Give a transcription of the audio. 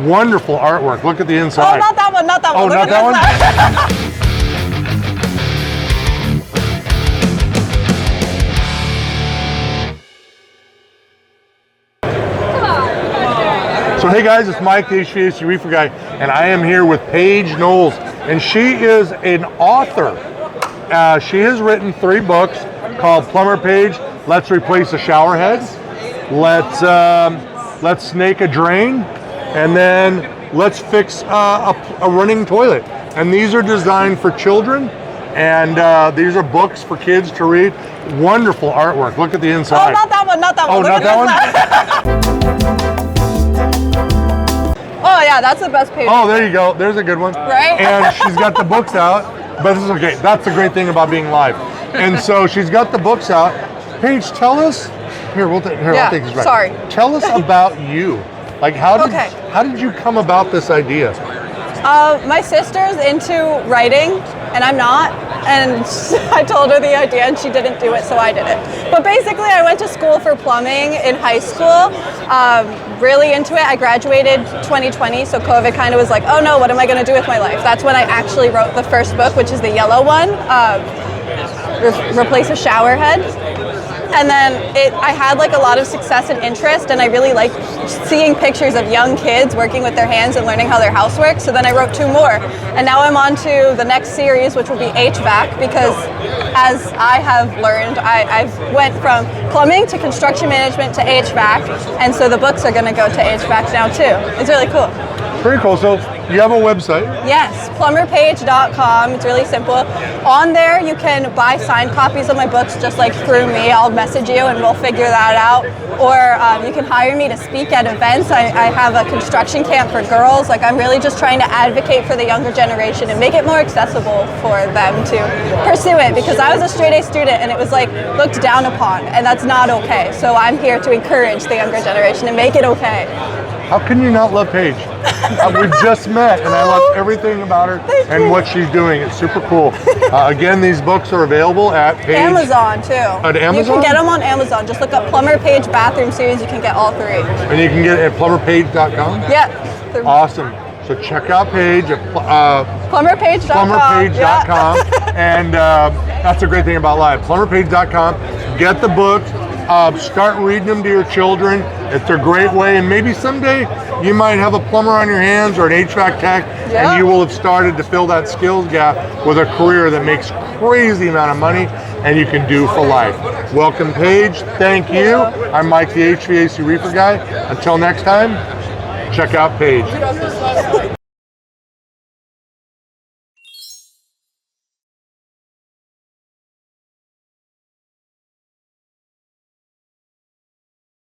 Wonderful artwork. Look at the inside. Oh, not that one, not that one. Oh, not that one? So hey guys, it's Mike, the HVAC reefer guy, and I am here with Paige Knowles, and she is an author. She has written 3 books called Plumber Paige, Let's Replace a Shower Head, Let's Snake a Drain, and then Let's Fix a Running Toilet. And these are designed for children, and these are books for kids to read. Wonderful artwork. Look at the inside. Oh, not that one, not that one. Oh, not that one? Oh yeah, that's the best page. Oh, there you go. There's a good one. Right? And she's got the books out, but this is okay. That's the great thing about being live. And so she's got the books out. Paige, tell us. Here, I'll take this back. Sorry. Tell us about you. Like, how did you come about this idea? My sister's into writing, and I'm not. And I told her the idea, and she didn't do it, so I did it. But basically, I went to school for plumbing in high school. Really into it. I graduated 2020, so COVID kind of was like, oh no, what am I going to do with my life? That's when I actually wrote the first book, which is the yellow one, Replace a Shower Head. And then I had like a lot of success and interest, and I really liked seeing pictures of young kids working with their hands and learning how their house works. So then I wrote 2 more. And now I'm on to the next series, which will be HVAC, because as I have learned, I've went from plumbing to construction management to HVAC. And so the books are going to go to HVAC now too. It's really cool. Pretty cool. So you have a website. Yes, plumberpage.com. It's really simple. On there, you can buy signed copies of my books just like through me. I'll message you and we'll figure that out. Or you can hire me to speak at events. I have a construction camp for girls. Like, I'm really just trying to advocate for the younger generation and make it more accessible for them to pursue it, because I was a straight A student and it was like looked down upon, and that's not okay. So I'm here to encourage the younger generation and make it okay. How can you not love Paige? We've just met, and I love everything about her and what she's doing. It's super cool. Again, these books are available at Paige. Amazon too. At Amazon? You can get them on Amazon. Just look up Plumber Paige Bathroom Series. You can get all 3. And you can get it at plumberpage.com? Yeah. Awesome. So check out Paige at plumberpage.com. plumberpage.com. And that's a great thing about live. Plumberpage.com. Get the book. Start reading them to your children. It's a great way, and maybe someday you might have a plumber on your hands or an HVAC tech, and you will have started to fill that skills gap with a career that makes crazy amount of money and you can do for life. Welcome, Paige. Thank you. I'm Mike, the HVAC reefer guy. Until next time, check out Paige.